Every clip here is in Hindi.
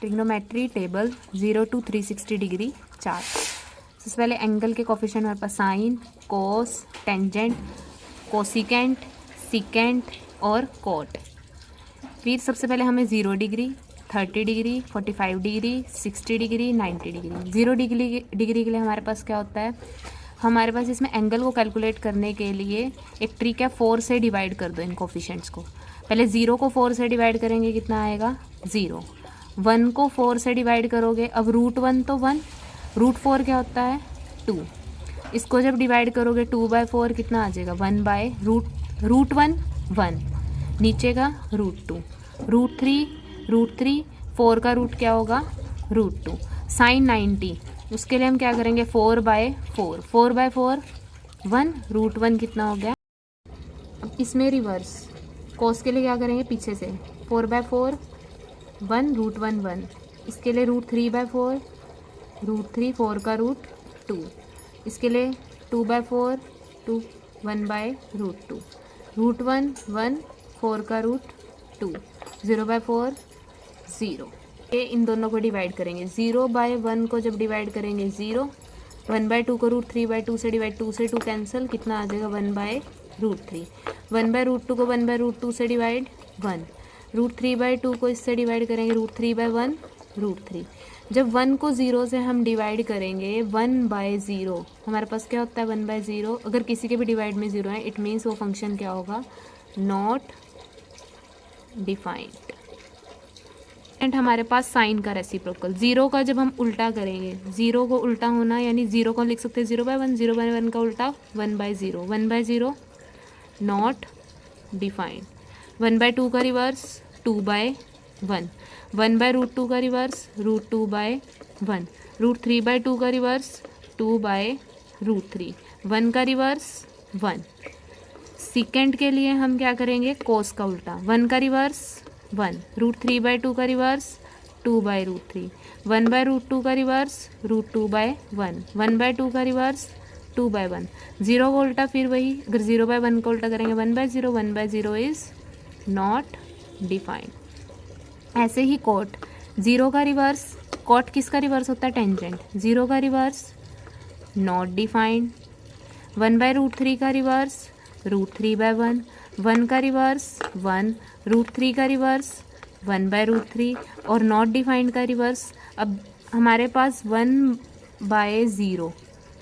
Trigonometry table 0 to 360 degree chart. सबसे पहले एंगल के कोफिशिएंट हमारे पास साइन, कोस, टेंजेंट, कोसिकेंट, सिकेंट और कोट। फिर सबसे पहले हमें 0 degree, 30 degree, 45 degree, 60 degree, 90 degree. 0 degree के लिए हमारे पास क्या होता है, हमारे पास इसमें एंगल को कैलकुलेट करने के लिए एक ट्रिक है, 4 से डिवाइड कर दो इन कोफिशिएंट्स को। पहले 0 को 4 से डिवाइड करेंगे, कितना आएगा 0। 1 को 4 से डिवाइड करोगे, अब √1 तो 1, √4 क्या होता है 2। इसको जब डिवाइड करोगे 2/4 कितना आ जाएगा 1/√1 1, नीचे का √2, √3 4 का रूट क्या होगा √2। साइन 90 उसके लिए हम क्या करेंगे 4/4, 4/4 1, √1 कितना हो गया। अब इसमें रिवर्स कोस के लिए क्या करेंगे, पीछे से 4/4 1, √1 1, इसके लिए √3/4, √3 4 का √2, इसके लिए 2/4 2, 1/√2, √1 1 4 का √2, 0/4 0। ये इन दोनों को डिवाइड करेंगे, 0/1 को जब डिवाइड करेंगे 0, 1/2 को √3/2 से डिवाइड, 2 से 2 कैंसिल, कितना आ जाएगा 1/√3, 1/√2 को 1/√2 से डिवाइड 1, √3/2 को इससे डिवाइड करेंगे, √3/1 √3। जब 1 को 0 से हम डिवाइड करेंगे 1/0, हमारे पास क्या होता है 1/0। अगर किसी के भी डिवाइड में 0 है, इट मीन्स वो फंक्शन क्या होगा, नॉट डिफाइंड। एंड हमारे पास साइन का रेसिप्रोकल, 0 का जब हम उल्टा करेंगे, 0 को उल्टा होना यानी 0 को लिख सकते हैं 0/1, 0/1 का उल्टा 1/0, 1/0 नॉट डिफाइंड। 1/2 का रिवर्स 2/1, 1/√2 का रिवर्स √2/1, √3/2 का रिवर्स 2/√3, 1 का रिवर्स 1। सेकेंड के लिए हम क्या करेंगे, कोस का उल्टा, 1 का रिवर्स 1, √3/2 का रिवर्स 2/√3, 1/√2 का रिवर्स √2/1, 1/2 का रिवर्स 2/1, 0 का उल्टा फिर वही, अगर 0/1 का उल्टा करेंगे 1/0, 1/0 इज नॉट डिफाइंड। ऐसे ही कोट, 0 का रिवर्स, कोट किसका रिवर्स होता है टेंजेंट, 0 का रिवर्स नॉट डिफाइंड, 1/√3 का रिवर्स √3/1, 1 का रिवर्स 1, √3 का रिवर्स 1/√3 और नॉट डिफाइंड का रिवर्स। अब हमारे पास 1/0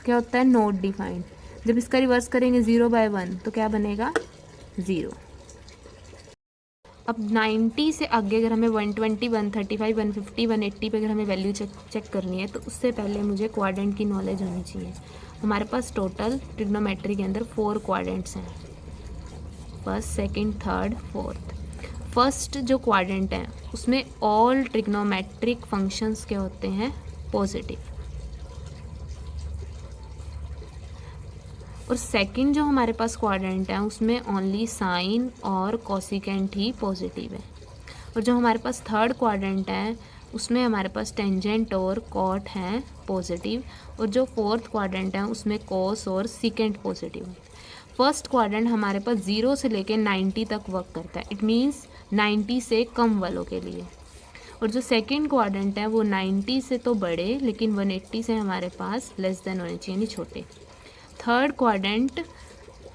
क्या होता है, नॉट डिफाइंड। जब इसका रिवर्स करेंगे 0/1 तो क्या बनेगा 0। अब 90 से आगे अगर हमें 120, 135, 150, 180 पे अगर हमें वैल्यू चेक करनी है, तो उससे पहले मुझे क्वाड्रेंट की नॉलेज होनी चाहिए। हमारे पास टोटल ट्रिग्नोमेट्री के अंदर 4 क्वाड्रेंट्स हैं, first, second, third, fourth. First जो क्वाड्रेंट है उसमें ऑल ट्रिग्नोमेट्रिक फंक्शंस क्या होते हैं, पॉजिटिव। और सेकंड जो हमारे पास क्वाड्रेंट है उसमें ओनली साइन और कोसिकेंट ही पॉजिटिव है। और जो हमारे पास थर्ड क्वाड्रेंट है उसमें हमारे पास टेंजेंट और कॉट हैं पॉजिटिव। और जो फोर्थ क्वाड्रेंट है उसमें कोस और सिकेंट पॉजिटिव है। फर्स्ट क्वाड्रेंट हमारे पास 0 से लेकर 90 तक वर्क करता है, इट मीन्स 90 से कम वालों के लिए। और जो सेकंड क्वाड्रेंट है वो 90 से तो बड़े लेकिन 180 से हमारे पास लेस देन होने चाहिए, यानी छोटे। थर्ड क्वाड्रेंट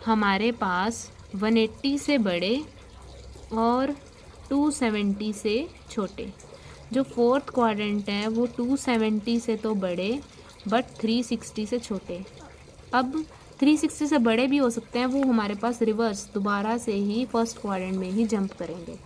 हमारे पास 180 से बड़े और 270 से छोटे। जो फोर्थ क्वाड्रेंट है वो 270 से तो बड़े बट 360 से छोटे। अब 360 से बड़े भी हो सकते हैं, वो हमारे पास रिवर्स दोबारा से ही फर्स्ट क्वाड्रेंट में ही जंप करेंगे।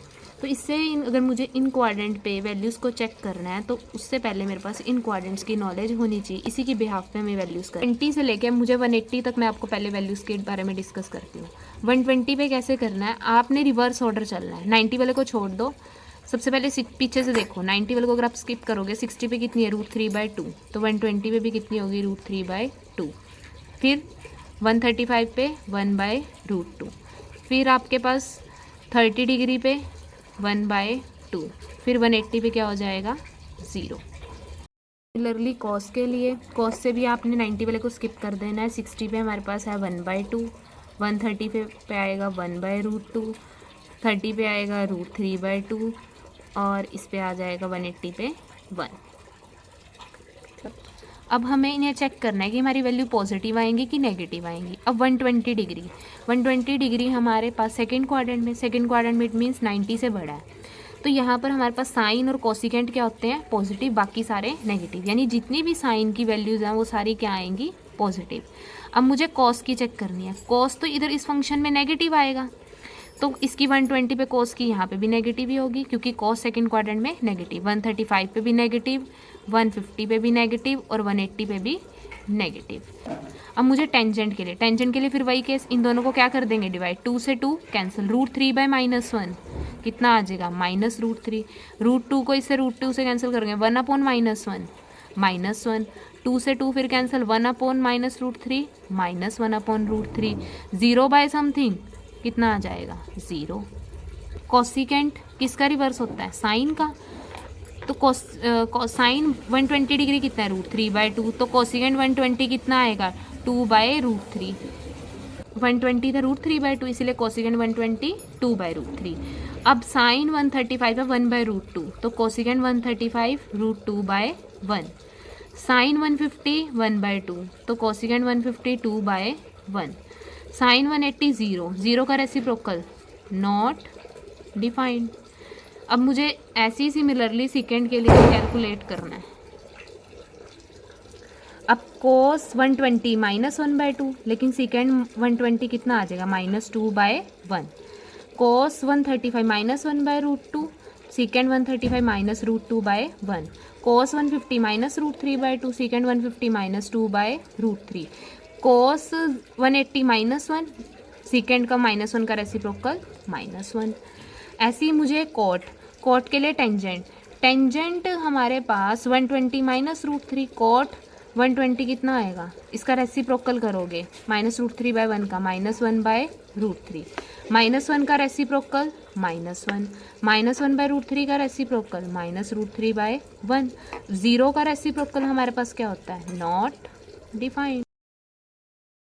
तो इससे अगर मुझे इन क्वाड्रेंट पे वैल्यूज़ को चेक करना है तो उससे पहले मेरे पास इन क्वाड्रेंट्स की नॉलेज होनी चाहिए, इसी की बिहाफ पे मैं वैल्यूज़ कर 20 से लेकर मुझे 180 तक मैं आपको पहले वैल्यूज़ के बारे में डिस्कस करती हूँ। 120 पे कैसे करना है, आपने रिवर्स ऑर्डर चलना है। 90 वाले को छोड़ दो, सबसे पहले पीछे से देखो, 90 वाले को अगर आप स्किप करोगे 60 पे कितनी है √3/2, तो 120 पे भी कितनी होगी √3/2। फिर 135 पे 1/√2, फिर आपके पास 30 डिग्री पे 1/2, फिर 180 पे क्या हो जाएगा 0। सिमिलरली कॉस के लिए, कॉस से भी आपने 90 वाले को स्किप कर देना है। 60 पे हमारे पास है 1/2, 130 पे आएगा 1/√2, 30 पे आएगा √3/2, और इस पे आ जाएगा 180 पे 1। अब हमें इन्हें चेक करना है कि हमारी वैल्यू पॉजिटिव आएंगी कि नेगेटिव आएंगी। अब 120 डिग्री हमारे पास सेकंड क्वाड्रेंट में इट मीन्स 90 से बड़ा है, तो यहाँ पर हमारे पास साइन और कोसिकेंट क्या होते हैं, पॉजिटिव, बाकी सारे नेगेटिव, यानी जितनी भी साइन की वैल्यूज़ हैं वो सारी क्या आएंगी, पॉजिटिव। अब मुझे कॉस की चेक करनी है। कॉस तो इधर इस फंक्शन में नेगेटिव आएगा, तो इसकी 120 पे कॉस की यहाँ पे भी नेगेटिव ही होगी, क्योंकि कॉस सेकंड क्वाड्रेंट में नेगेटिव। 135 पे भी नेगेटिव, 150 पे भी नेगेटिव और 180 पे भी नेगेटिव। अब मुझे टेंजेंट के लिए फिर वही केस, इन दोनों को क्या कर देंगे डिवाइड, 2 से 2 कैंसिल, √3/-1 कितना आ जाएगा, -√3। √2 को इससे √2 से कैंसिल करेंगे, 1/-1 -1, 2 से 2 फिर कैंसिल, 1/-√3 -1/√3, 0 बाय समथिंग कितना आ जाएगा, 0। कोसिकेंट किसका रिवर्स होता है, साइन का, तो साइन 120 डिग्री कितना है, √3/2, तो कोसिकेंट 120 कितना आएगा, 2/√3। 120 था √3/2, इसीलिए कोसिकेंट 120 2/√3। अब साइन 135 है 1/√2, तो कोसिकेंट 135 √2/1। साइन 150 1/2, तो कोसिकेंट 150 2/1। साइन 180 0 का रेसिप्रोकल नॉट डिफाइंड। अब मुझे ऐसी सिमिलरली सेकेंड के लिए कैलकुलेट करना है। अब कोस 120 -1/2, लेकिन सेकेंड 120 कितना आ जाएगा, -2/1। कोस 135 -1/√2, सेकेंड 135 -√2/1। कोस 150 -√3/2, सेकेंड 150 -2/√3। कोस 180 -1, सेकेंड का -1 का रेसिप्रोकल -1। ऐसे ही मुझे कोट के लिए टेंजेंट हमारे पास 120 -√3, कोट 120 कितना आएगा, इसका रेसिप्रोकल करोगे -√3/1 का -1/√3, -1 का रेसिप्रोकल -1, -1/√3 का रेसिप्रोकल -√3/1। 0 का रेसिप्रोकल हमारे पास क्या होता है, नॉट डिफाइंड।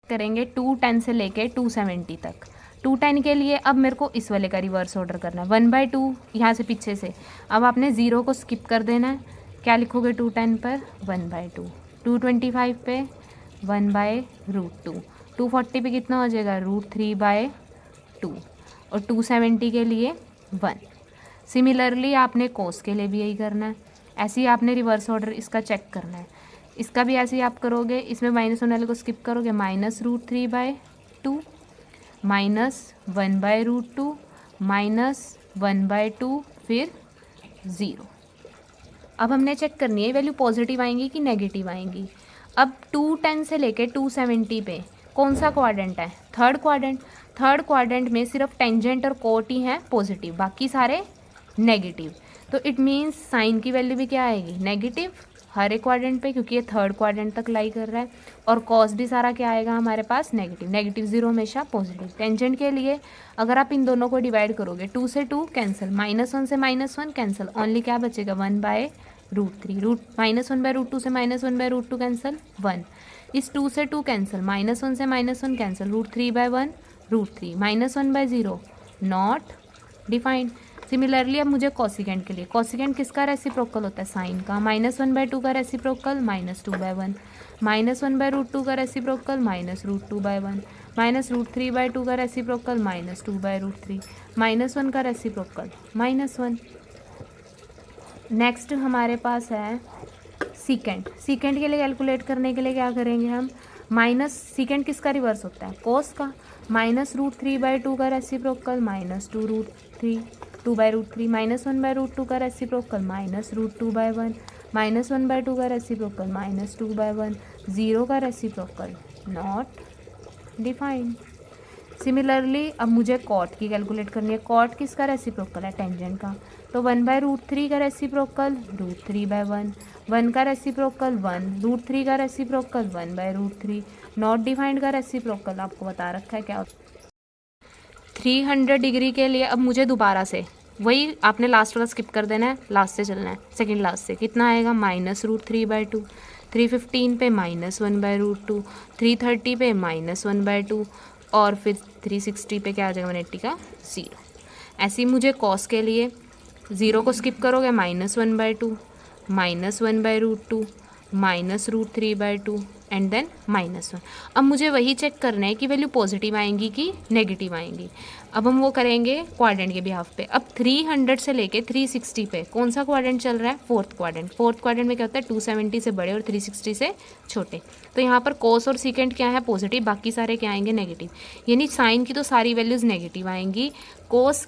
करेंगे 210 से लेके 270 तक। 210 के लिए अब मेरे को इस वाले का रिवर्स ऑर्डर करना है, 1/2 यहाँ से पीछे से। अब आपने 0 को स्किप कर देना है, क्या लिखोगे 210 पर, 1/2। 225 पे 1/√2, 240 पे कितना हो जाएगा, √3/2, और 270 के लिए 1। सिमिलरली आपने कोस के लिए भी यही करना है, ऐसे ही आपने रिवर्स ऑर्डर इसका चेक करना है। इसका भी ऐसे ही आप करोगे, इसमें माइनस होने वाले को स्किप करोगे, -√3/2 -1/√2 -1/2 फिर 0। अब हमने चेक करनी है वैल्यू पॉजिटिव आएंगी कि नेगेटिव आएंगी। अब 210 से लेके 270 पे कौन सा क्वाड्रेंट है, थर्ड क्वाड्रेंट में सिर्फ टेंजेंट और कोट ही है पॉजिटिव, बाकी सारे नेगेटिव। तो इट मीन्स साइन की वैल्यू भी क्या आएगी, नेगेटिव हर एक क्वाड्रेंट पे, क्योंकि ये थर्ड क्वाड्रेंट तक लाई कर रहा है। और कॉस भी सारा क्या आएगा हमारे पास, नेगेटिव 0 हमेशा पॉजिटिव। टेंजेंट के लिए अगर आप इन दोनों को डिवाइड करोगे, 2 से 2 कैंसिल, -1 से -1 कैंसिल, ओनली क्या बचेगा, 1/√3। -1/√2 से -1/√2 कैंसिल, 1। इस 2 से 2 कैंसिल, -1 से -1 कैंसिल, √3/1 √3, -1/0 नॉट डिफाइंड। सिमिलरली अब मुझे कोसिकेंट के लिए, कोसिकेंट किसका रेसिप्रोकल होता है, साइन का, -1/2 का रेसिप्रोकल -2/1, -1/√2 का रेसिप्रोकल -√2/1, -√3/2 का रेसिप्रोकल -2/√3, -1 का रेसिप्रोकल -1। नेक्स्ट हमारे पास है सीकेंट के लिए कैलकुलेट करने के लिए क्या करेंगे हम, सीकेंट किसका रिवर्स होता है, कोस का, -√3/2 का रेसिप्रोकल -2/√3, -1/√2 का रेसिप्रोकल -√2/1, -1/2 का रेसिप्रोकल -2/1, 0 का रेसिप्रोकल नॉट डिफाइंड। सिमिलरली अब मुझे कॉट की कैलकुलेट करनी है। कॉट किसका रेसिप्रोकल है, टेंजेंट का, तो 1/√3 का रेसिप्रोकल √3/1, 1 का रेसिप्रोकल 1, √3 का रेसिप्रोकल 1/√3, नॉट डिफाइंड का रेसिप्रोकल आपको बता रखा है क्या होता है। 300 डिग्री के लिए अब मुझे दोबारा से वही आपने लास्ट वाला स्किप कर देना है, लास्ट से चलना है, सेकंड लास्ट से। कितना आएगा, -√3/2, 315 पे -1/√2, 330 पे -1/2, और फिर 360 पे क्या आ जाएगा, 180 का 0। ऐसे ही मुझे कॉस के लिए ज़ीरो को स्किप करोगे -1/2, -1/√2, -√3/2 एंड देन -1। अब मुझे वही चेक करना है कि वैल्यू पॉजिटिव आएंगी कि नेगेटिव आएंगी। अब हम वो करेंगे क्वाड्रेंट के बिहाफ पे। अब 300 से लेके 360 पे कौन सा क्वाड्रेंट चल रहा है? Fourth quadrant. फोर्थ क्वाड्रेंट में क्या होता है? 270 से बड़े और 360 से छोटे। तो यहाँ पर कोस और सीकेंट क्या है? पॉजिटिव, बाकी सारे क्या आएंगे? नेगेटिव। यानी साइन की तो सारी वैल्यूज़ नेगेटिव आएंगी, कोस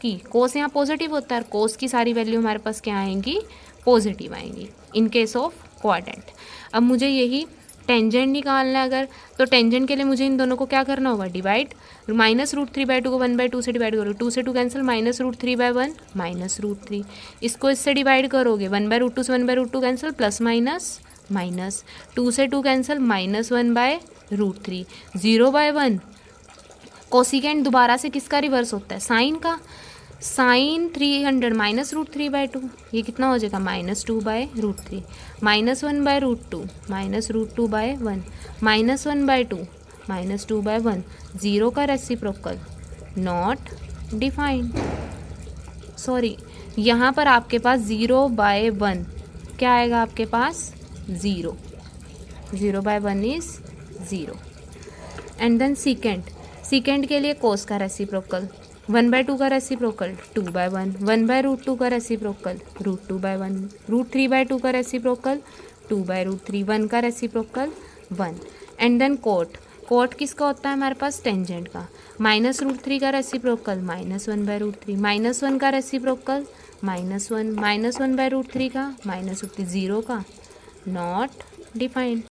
यहाँ पॉजिटिव होता है, कोस की सारी वैल्यू हमारे पास क्या आएंगी? पॉजिटिव आएंगी इन केस ऑफ क्वाड्रेंट। अब मुझे यही टेंजेंट निकालना है अगर, तो टेंजेंट के लिए मुझे इन दोनों को क्या करना होगा? डिवाइड। -√3/2 को 1/2 से डिवाइड करो, 2 से 2 कैंसिल, -√3/1 -√3। इसको इससे डिवाइड करोगे, 1/√2 से 1/√2 कैंसिल, प्लस माइनस, 2 से 2 कैंसिल, -1/√3, 0/1। कोसिकेंट दोबारा से किसका रिवर्स होता है? साइन का। साइन 300 -√3/2, ये कितना हो जाएगा? -2/√3, -1/√2, -√2/1, -1/2, -2/1। 0 का रेसिप्रोकल नॉट डिफाइंड। सॉरी, यहाँ पर आपके पास 0/1 क्या आएगा? आपके पास 0, 0/1 इज 0। एंड देन सीकेंट के लिए कोस का रेसिप्रोकल 1/2 का रेसिप्रोकल 2/1, 1/√2 का रेसिप्रोकल √2/1, √3/2 का रेसिप्रोकल 2/√3, 1 का रेसिप्रोकल 1। एंड देन कोट किसका होता है हमारे पास? टेंजेंट का। -√3 का रेसिप्रोकल -1/√3, -1 का रेसिप्रोकल -1, -1/√3 का -√3, 0 का नॉट डिफाइंड।